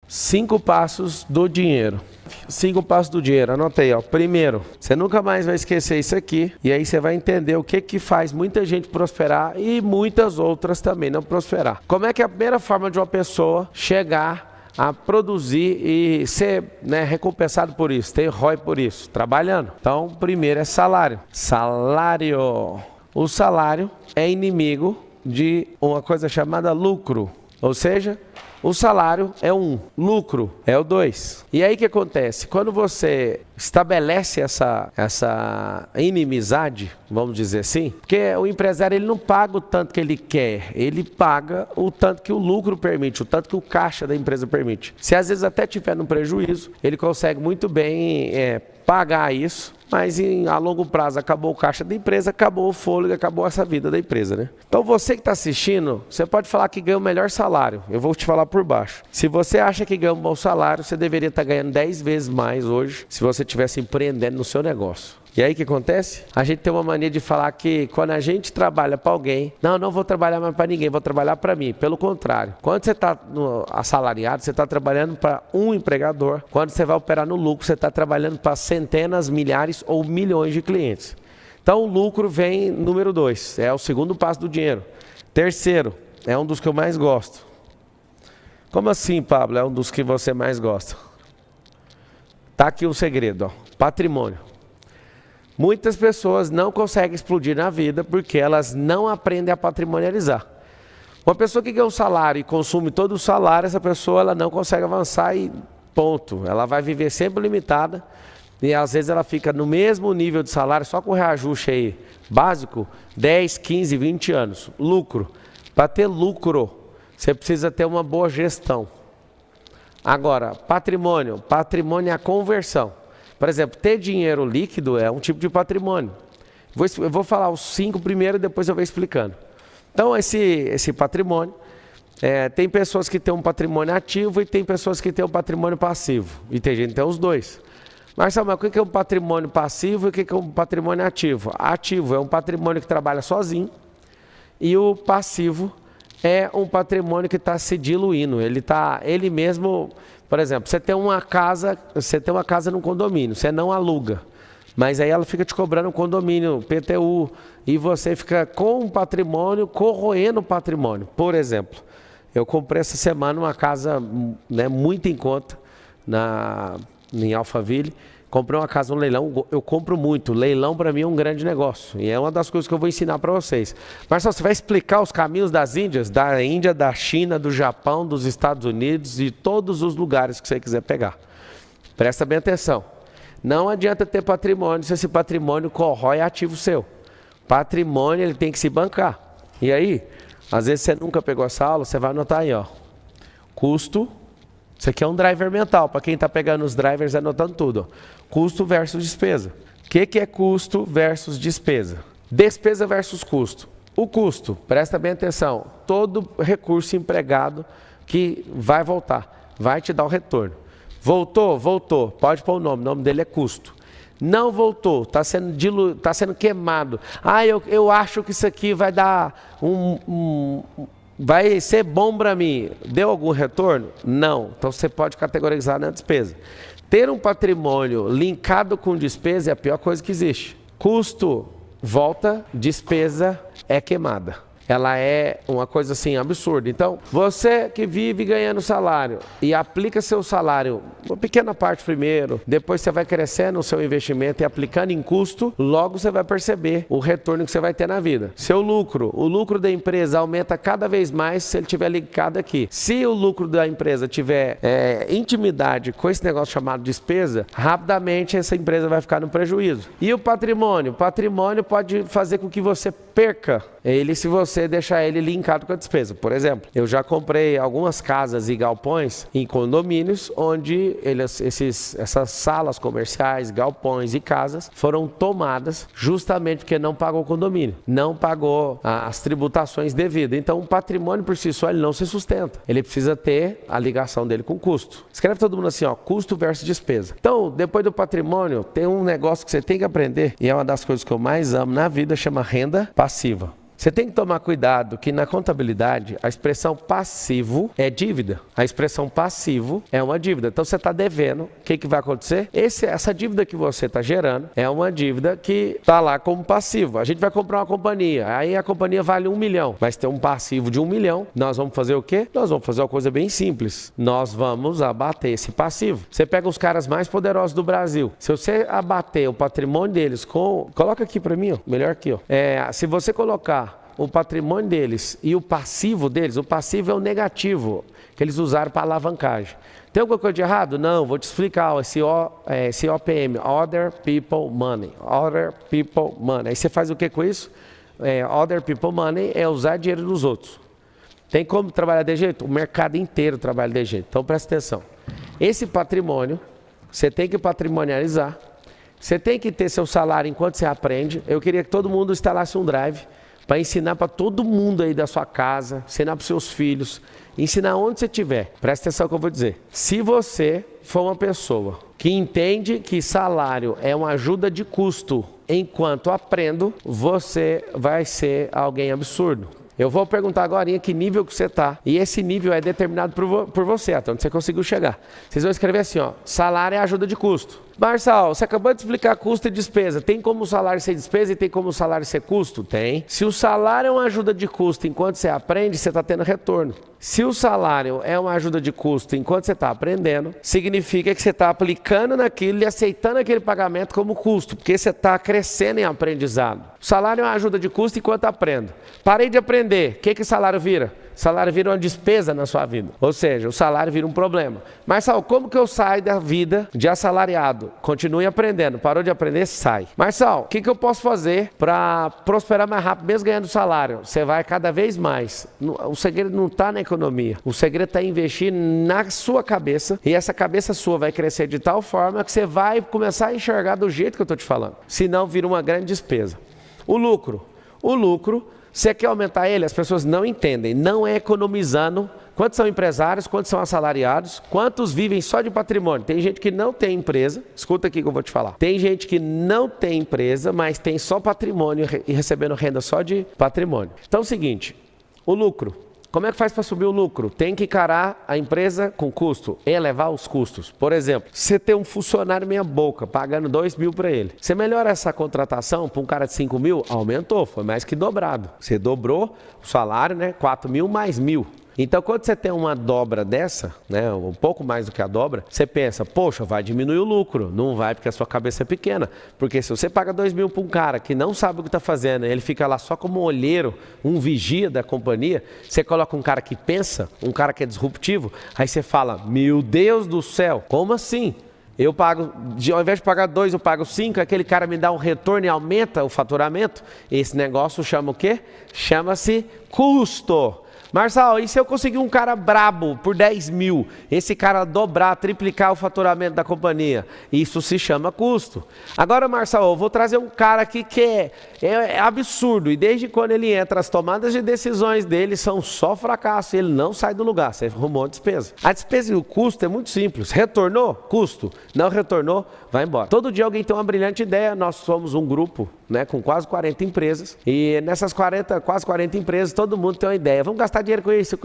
5 passos do dinheiro. 5 passos do dinheiro, anota aí, ó. Primeiro, você nunca mais vai esquecer isso aqui, e aí você vai entender o que faz muita gente prosperar e muitas outras também não prosperar. Como é que é a primeira forma de uma pessoa chegar a produzir e ser, recompensado por isso, ter ROI por isso? Trabalhando. Então, primeiro é salário. Salário. O salário é inimigo de uma coisa chamada lucro, ou seja, o salário é 1, lucro é o 2. E aí o que acontece? Quando você estabelece essa inimizade, vamos dizer assim, porque o empresário ele não paga o tanto que ele quer, ele paga o tanto que o lucro permite, o tanto que o caixa da empresa permite. Se às vezes até tiver no prejuízo, ele consegue muito bem pagar isso, mas a longo prazo acabou o caixa da empresa, acabou o fôlego, acabou essa vida da empresa, né? Então você que está assistindo, você pode falar que ganha o melhor salário, eu vou te falar por baixo. Se você acha que ganha um bom salário, você deveria estar ganhando 10 vezes mais hoje, se você estivesse empreendendo no seu negócio. E aí o que acontece? A gente tem uma mania de falar que quando a gente trabalha para alguém, não vou trabalhar mais para ninguém, vou trabalhar para mim. Pelo contrário, quando você está assalariado, você está trabalhando para um empregador. Quando você vai operar no lucro, você está trabalhando para centenas, milhares ou milhões de clientes. Então o lucro vem número 2, é o segundo passo do dinheiro. Terceiro, é um dos que eu mais gosto. Como assim, Pablo? É um dos que você mais gosta? Tá aqui o segredo, ó. Patrimônio. Muitas pessoas não conseguem explodir na vida porque elas não aprendem a patrimonializar. Uma pessoa que ganha um salário e consome todo o salário, essa pessoa ela não consegue avançar e ponto. Ela vai viver sempre limitada e às vezes ela fica no mesmo nível de salário, só com reajuste aí básico, 10, 15, 20 anos. Lucro. Para ter lucro, você precisa ter uma boa gestão. Agora, patrimônio. Patrimônio é a conversão. Por exemplo, ter dinheiro líquido é um tipo de patrimônio. Eu vou falar os 5 primeiro e depois eu vou explicando. Então, esse patrimônio, tem pessoas que têm um patrimônio ativo e tem pessoas que têm um patrimônio passivo. E tem gente que tem os dois. Marcelo, mas o que é um patrimônio passivo e o que é um patrimônio ativo? Ativo é um patrimônio que trabalha sozinho e o passivo é um patrimônio que está se diluindo. Ele mesmo... Por exemplo, você tem uma casa num condomínio, você não aluga, mas aí ela fica te cobrando um condomínio, PTU, e você fica com um patrimônio, corroendo o patrimônio. Por exemplo, eu comprei essa semana uma casa muito em conta em Alphaville. Comprei uma casa no leilão, eu compro muito, leilão para mim é um grande negócio, e é uma das coisas que eu vou ensinar para vocês. Marcelo, você vai explicar os caminhos das Índias? Da Índia, da China, do Japão, dos Estados Unidos e todos os lugares que você quiser pegar. Presta bem atenção. Não adianta ter patrimônio se esse patrimônio corrói ativo seu. Patrimônio ele tem que se bancar. E aí, às vezes você nunca pegou essa aula, você vai anotar aí, ó. Custo. Isso aqui é um driver mental, para quem está pegando os drivers anotando tudo. Ó. Custo versus despesa. O que é custo versus despesa? Despesa versus custo. O custo, presta bem atenção, todo recurso empregado que vai voltar, vai te dar o retorno. Voltou? Voltou. Pode pôr o nome dele é custo. Não voltou, está sendo queimado. Eu acho que isso aqui vai dar vai ser bom para mim. Deu algum retorno? Não. Então você pode categorizar na despesa. Ter um patrimônio linkado com despesa é a pior coisa que existe. Custo volta, despesa é queimada. Ela é uma coisa assim absurda. Então, você que vive ganhando salário e aplica seu salário, uma pequena parte primeiro, depois você vai crescendo o seu investimento e aplicando em custo, logo você vai perceber o retorno que você vai ter na vida. Seu lucro, o lucro da empresa aumenta cada vez mais se ele estiver ligado aqui. Se o lucro da empresa tiver intimidade com esse negócio chamado despesa, rapidamente essa empresa vai ficar no prejuízo. E o patrimônio? O patrimônio pode fazer com que você perca ele se você deixar ele linkado com a despesa. Por exemplo, eu já comprei algumas casas e galpões em condomínios onde essas salas comerciais, galpões e casas foram tomadas justamente porque não pagou o condomínio, não pagou as tributações devidas. Então o patrimônio por si só ele não se sustenta, ele precisa ter a ligação dele com o custo. Escreve todo mundo assim, ó, custo versus despesa. Então depois do patrimônio tem um negócio que você tem que aprender e é uma das coisas que eu mais amo na vida, chama renda passiva. Você tem que tomar cuidado que na contabilidade a expressão passivo é dívida. A expressão passivo é uma dívida. Então você está devendo. O que vai acontecer? Essa dívida que você está gerando é uma dívida que está lá como passivo. A gente vai comprar uma companhia. Aí a companhia vale 1 milhão. Vai ter um passivo de 1 milhão. Nós vamos fazer o quê? Nós vamos fazer uma coisa bem simples. Nós vamos abater esse passivo. Você pega os caras mais poderosos do Brasil. Se você abater o patrimônio deles com... Coloca aqui para mim, ó. Melhor aqui, ó. Se você colocar o patrimônio deles e o passivo deles, o passivo é o negativo, que eles usaram para alavancagem. Tem alguma coisa de errado? Não, vou te explicar, esse OPM, Other People Money, Other People Money. Aí você faz o que com isso? Other People Money é usar dinheiro dos outros. Tem como trabalhar de jeito? O mercado inteiro trabalha de jeito, então presta atenção. Esse patrimônio, você tem que patrimonializar, você tem que ter seu salário enquanto você aprende. Eu queria que todo mundo instalasse um drive, para ensinar para todo mundo aí da sua casa, ensinar para os seus filhos, ensinar onde você estiver. Presta atenção no que eu vou dizer. Se você for uma pessoa que entende que salário é uma ajuda de custo enquanto aprendo, você vai ser alguém absurdo. Eu vou perguntar agora em que nível que você está. E esse nível é determinado por você, até onde você conseguiu chegar. Vocês vão escrever assim, ó, salário é ajuda de custo. Marçal, você acabou de explicar custo e despesa. Tem como o salário ser despesa e tem como o salário ser custo? Tem. Se o salário é uma ajuda de custo enquanto você aprende, você está tendo retorno. Se o salário é uma ajuda de custo enquanto você está aprendendo, significa que você está aplicando naquilo e aceitando aquele pagamento como custo, porque você está crescendo em aprendizado. O salário é uma ajuda de custo enquanto aprendo. Parei de aprender, o que o salário vira? O salário vira uma despesa na sua vida. Ou seja, o salário vira um problema. Marçal, como que eu saio da vida de assalariado? Continue aprendendo. Parou de aprender, sai. Marçal, o que eu posso fazer para prosperar mais rápido, mesmo ganhando salário? Você vai cada vez mais. O segredo não está na economia. O segredo está em investir na sua cabeça. E essa cabeça sua vai crescer de tal forma que você vai começar a enxergar do jeito que eu estou te falando. Senão vira uma grande despesa. O lucro. Você quer aumentar ele? As pessoas não entendem, não é economizando. Quantos são empresários, quantos são assalariados, quantos vivem só de patrimônio? Tem gente que não tem empresa, escuta aqui que eu vou te falar. Tem gente que não tem empresa, mas tem só patrimônio e recebendo renda só de patrimônio. Então é o seguinte, o lucro. Como é que faz para subir o lucro? Tem que encarar a empresa com custo, elevar os custos. Por exemplo, você tem um funcionário meia boca, pagando 2 mil para ele. Você melhora essa contratação para um cara de 5 mil? Aumentou, foi mais que dobrado. Você dobrou o salário, né? 4 mil mais 1.000. Então, quando você tem uma dobra dessa, né, um pouco mais do que a dobra, você pensa, poxa, vai diminuir o lucro. Não vai, porque a sua cabeça é pequena. Porque se você paga 2 mil para um cara que não sabe o que está fazendo, ele fica lá só como um olheiro, um vigia da companhia, você coloca um cara que pensa, um cara que é disruptivo, aí você fala, meu Deus do céu, como assim? Eu pago, ao invés de pagar 2, eu pago 5, aquele cara me dá um retorno e aumenta o faturamento. Esse negócio chama o quê? Chama-se custo. Marçal, e se eu conseguir um cara brabo por 10 mil, esse cara dobrar, triplicar o faturamento da companhia? Isso se chama custo. Agora, Marçal, eu vou trazer um cara aqui que é absurdo, e desde quando ele entra, as tomadas de decisões dele são só fracasso, ele não sai do lugar, você arrumou a despesa. A despesa e o custo é muito simples, retornou? Custo. Não retornou? Vai embora. Todo dia alguém tem uma brilhante ideia, nós somos um grupo, né, com quase 40 empresas, e nessas quase 40 empresas, todo mundo tem uma ideia, vamos gastar dinheiro com isso.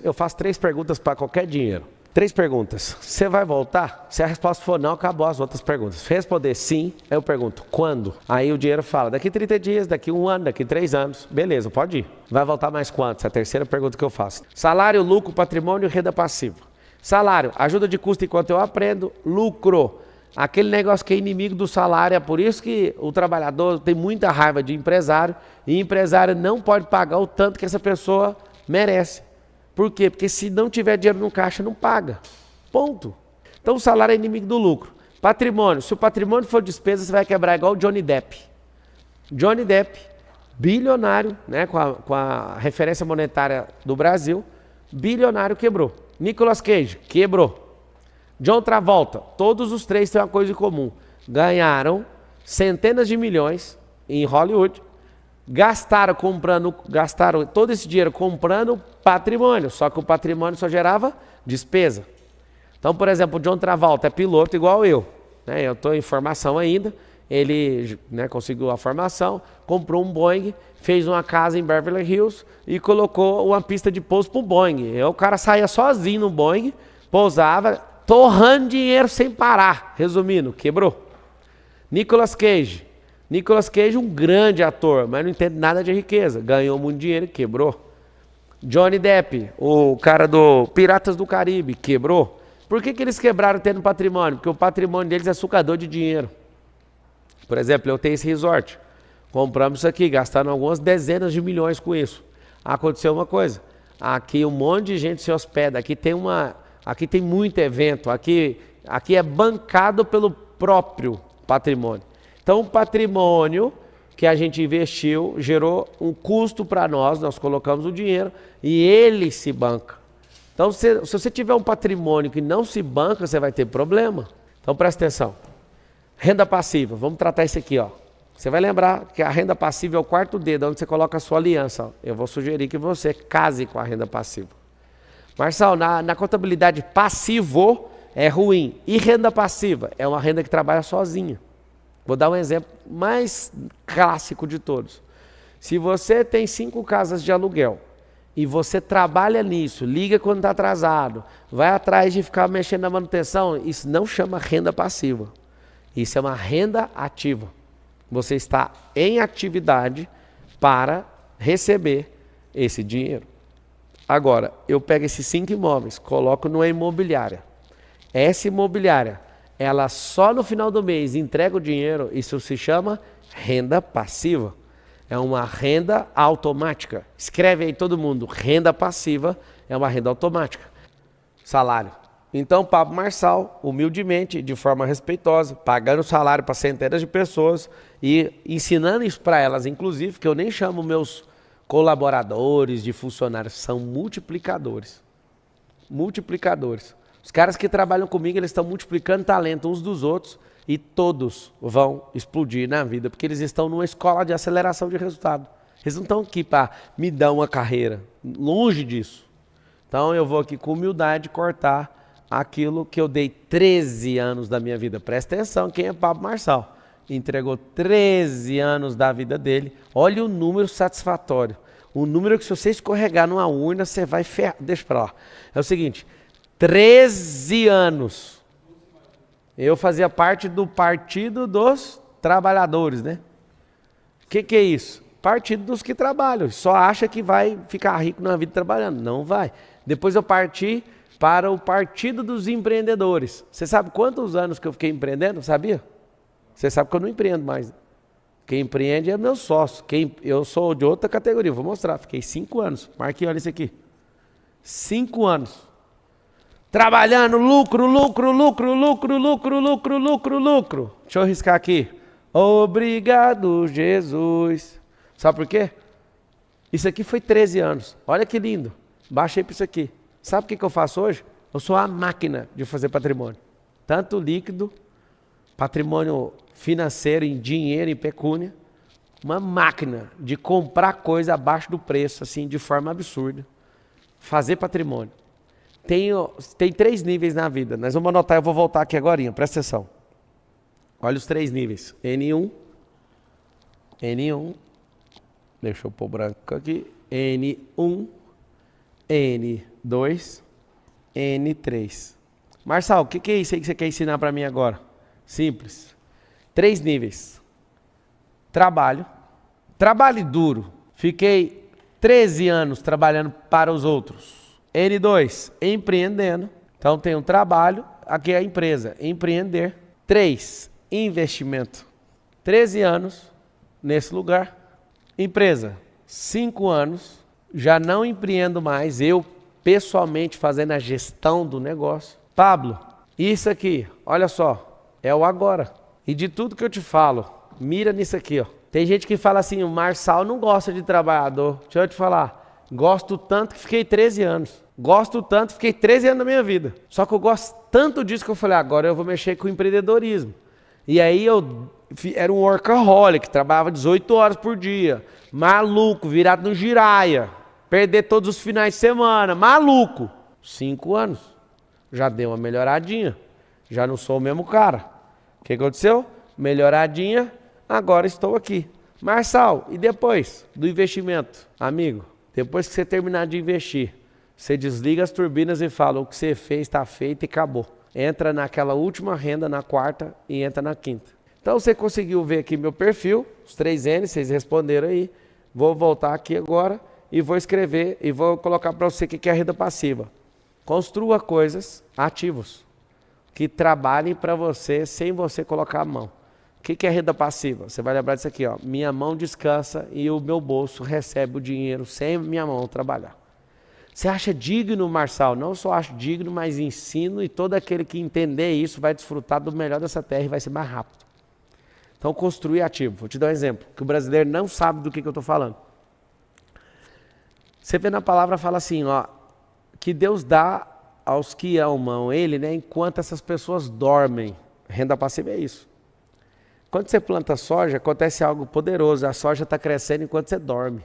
Eu faço 3 perguntas para qualquer dinheiro. 3 perguntas. Você vai voltar? Se a resposta for não, acabou as outras perguntas. Se responder sim, eu pergunto, quando? Aí o dinheiro fala, daqui 30 dias, daqui 1 ano, daqui 3 anos. Beleza, pode ir. Vai voltar mais quanto? Essa é a terceira pergunta que eu faço. Salário, lucro, patrimônio, renda passiva. Salário, ajuda de custo enquanto eu aprendo. Lucro, aquele negócio que é inimigo do salário. É por isso que o trabalhador tem muita raiva de empresário. E empresário não pode pagar o tanto que essa pessoa merece. Por quê? Porque se não tiver dinheiro no caixa, não paga. Ponto. Então o salário é inimigo do lucro. Patrimônio. Se o patrimônio for despesa, você vai quebrar igual o Johnny Depp. Johnny Depp, bilionário, né, com a referência monetária do Brasil, bilionário, quebrou. Nicolas Cage, quebrou. John Travolta, todos os 3 têm uma coisa em comum. Ganharam centenas de milhões em Hollywood. Gastaram todo esse dinheiro comprando patrimônio, só que o patrimônio só gerava despesa. Então, por exemplo, o John Travolta é piloto igual eu, né? Eu estou em formação ainda, ele, né, conseguiu a formação, comprou um Boeing, fez uma casa em Beverly Hills e colocou uma pista de pouso para o Boeing. E o cara saía sozinho no Boeing, pousava, torrando dinheiro sem parar. Resumindo, quebrou. Nicolas Cage, um grande ator, mas não entende nada de riqueza. Ganhou muito dinheiro e quebrou. Johnny Depp, o cara do Piratas do Caribe, quebrou. Por que eles quebraram tendo patrimônio? Porque o patrimônio deles é sucador de dinheiro. Por exemplo, eu tenho esse resort. Compramos isso aqui, gastando algumas dezenas de milhões com isso. Aconteceu uma coisa. Aqui um monte de gente se hospeda. Aqui tem muito evento. Aqui é bancado pelo próprio patrimônio. Então, o patrimônio que a gente investiu gerou um custo para nós colocamos o dinheiro e ele se banca. Então, se você tiver um patrimônio que não se banca, você vai ter problema. Então, presta atenção. Renda passiva, vamos tratar isso aqui, ó. Você vai lembrar que a renda passiva é o quarto dedo, onde você coloca a sua aliança. Ó. Eu vou sugerir que você case com a renda passiva. Marçal, na contabilidade passivo é ruim. E renda passiva? É uma renda que trabalha sozinha. Vou dar um exemplo mais clássico de todos. Se você tem 5 casas de aluguel e você trabalha nisso, liga quando está atrasado, vai atrás de ficar mexendo na manutenção, isso não chama renda passiva. Isso é uma renda ativa. Você está em atividade para receber esse dinheiro. Agora, eu pego esses 5 imóveis, coloco numa imobiliária. Essa imobiliária, ela só no final do mês entrega o dinheiro, isso se chama renda passiva. É uma renda automática. Escreve aí todo mundo, renda passiva é uma renda automática. Salário. Então, Pablo Marçal, humildemente, de forma respeitosa, pagando salário para centenas de pessoas e ensinando isso para elas, inclusive, que eu nem chamo meus colaboradores de funcionários, são multiplicadores. Multiplicadores. Os caras que trabalham comigo, eles estão multiplicando talento uns dos outros e todos vão explodir na vida, porque eles estão numa escola de aceleração de resultado. Eles não estão aqui para me dar uma carreira, longe disso. Então, eu vou aqui com humildade cortar aquilo que eu dei 13 anos da minha vida. Presta atenção, quem é Pablo Marçal? Entregou 13 anos da vida dele. Olha o número satisfatório. O número que se você escorregar numa urna, você vai ferrar. Deixa pra lá. É o seguinte, 13 anos. Eu fazia parte do Partido dos Trabalhadores, né? O que é isso? Partido dos que trabalham. Só acha que vai ficar rico na vida trabalhando. Não vai. Depois eu parti para o Partido dos Empreendedores. Você sabe quantos anos que eu fiquei empreendendo? Sabia? Você sabe que eu não empreendo mais. Quem empreende é meu sócio. Eu sou de outra categoria, vou mostrar. Fiquei 5 anos. Marquei, olha isso aqui. 5 anos. Trabalhando, lucro. Deixa eu riscar aqui. Obrigado, Jesus. Sabe por quê? Isso aqui foi 13 anos. Olha que lindo. Baixei para isso aqui. Sabe o que eu faço hoje? Eu sou a máquina de fazer patrimônio. Tanto líquido, patrimônio financeiro, em dinheiro, em pecúnia. Uma máquina de comprar coisa abaixo do preço, assim, de forma absurda. Fazer patrimônio. Tem 3 níveis na vida. Nós vamos anotar, eu vou voltar aqui agora, presta atenção. Olha os 3 níveis. N1. Deixa eu pôr branco aqui. N1. N2, N3. Marçal, o que é isso aí que você quer ensinar para mim agora? Simples. 3 níveis. Trabalho duro. Fiquei 13 anos trabalhando para os outros. N2, empreendendo. Então tem um trabalho, aqui é a empresa, empreender. 3, investimento. 13 anos nesse lugar. Empresa, 5 anos. Já não empreendo mais, eu pessoalmente fazendo a gestão do negócio. Pablo, isso aqui, olha só, é o agora. E de tudo que eu te falo, mira nisso aqui, ó. Tem gente que fala assim, o Marçal não gosta de trabalhador. Deixa eu te falar, gosto tanto que fiquei 13 anos. Gosto tanto, fiquei 13 anos da minha vida. Só que eu gosto tanto disso que eu falei, agora eu vou mexer com empreendedorismo. E aí eu era um workaholic, trabalhava 18 horas por dia. Maluco, virado no giraia. Perder todos os finais de semana, maluco. 5 anos, já deu uma melhoradinha, já não sou o mesmo cara. O que aconteceu? Melhoradinha, agora estou aqui. Marçal, e depois do investimento? Amigo, depois que você terminar de investir, você desliga as turbinas e fala, o que você fez está feito e acabou. Entra naquela última renda, na quarta, e entra na quinta. Então você conseguiu ver aqui meu perfil, os 3 N, vocês responderam aí. Vou voltar aqui agora e vou escrever e vou colocar para você o que é a renda passiva. Construa coisas, ativos, que trabalhem para você sem você colocar a mão. O que é renda passiva? Você vai lembrar disso aqui, ó. Minha mão descansa e o meu bolso recebe o dinheiro sem minha mão trabalhar. Você acha digno, Marçal? Não só acho digno, mas ensino e todo aquele que entender isso vai desfrutar do melhor dessa terra e vai ser mais rápido. Então, construir ativo. Vou te dar um exemplo, que o brasileiro não sabe do que eu estou falando. Você vê na palavra, fala assim, ó, que Deus dá aos que amam Ele, né, enquanto essas pessoas dormem. Renda passiva é isso. Quando você planta soja, acontece algo poderoso. A soja está crescendo enquanto você dorme.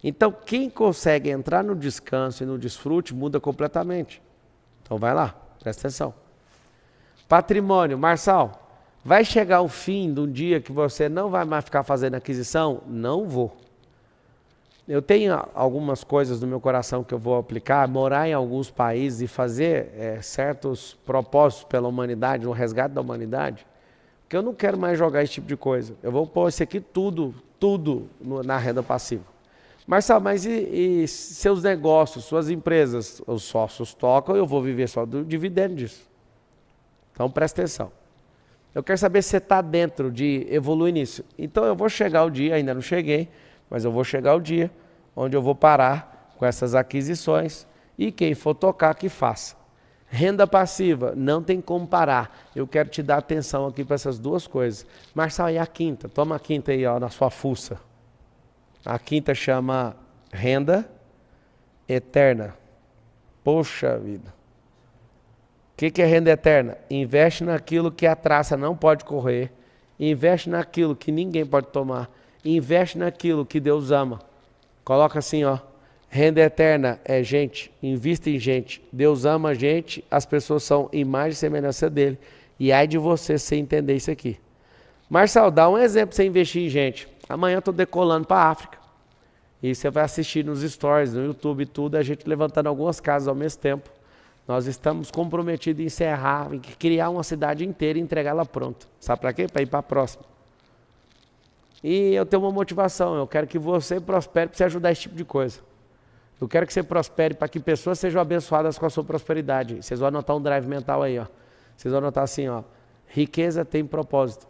Então, quem consegue entrar no descanso e no desfrute, muda completamente. Então, vai lá, presta atenção. Patrimônio, Marçal, vai chegar o fim de um dia que você não vai mais ficar fazendo aquisição? Não vou. Eu tenho algumas coisas no meu coração que eu vou aplicar, morar em alguns países e fazer certos propósitos pela humanidade, no resgate da humanidade, porque eu não quero mais jogar esse tipo de coisa. Eu vou pôr isso aqui tudo na renda passiva. Marçal, mas e seus negócios, suas empresas, os sócios tocam, eu vou viver só do dividendo disso. Então presta atenção. Eu quero saber se você está dentro de evoluir nisso. Então eu vou chegar o dia, ainda não cheguei, mas eu vou chegar o dia onde eu vou parar com essas aquisições e quem for tocar que faça. Renda passiva, não tem como parar. Eu quero te dar atenção aqui para essas duas coisas. Marçal, e a quinta? Toma a quinta aí, ó, na sua fuça. A quinta chama renda eterna. Poxa vida. O que é renda eterna? Investe naquilo que a traça não pode correr. Investe naquilo que ninguém pode tomar. Investe naquilo que Deus ama. Coloca assim, ó. Renda eterna é gente. Invista em gente. Deus ama a gente. As pessoas são imagem e semelhança dele. E ai de você sem entender isso aqui. Marçal, dá um exemplo para você investir em gente. Amanhã eu estou decolando para a África. E você vai assistir nos stories, no YouTube e tudo, a gente levantando algumas casas ao mesmo tempo. Nós estamos comprometidos em encerrar, em criar uma cidade inteira e entregar ela pronta. Sabe para quê? Para ir para a próxima. E eu tenho uma motivação, eu quero que você prospere para você ajudar esse tipo de coisa. Eu quero que você prospere para que pessoas sejam abençoadas com a sua prosperidade. Vocês vão anotar um drive mental aí, ó. Vocês vão anotar assim, ó. Riqueza tem propósito.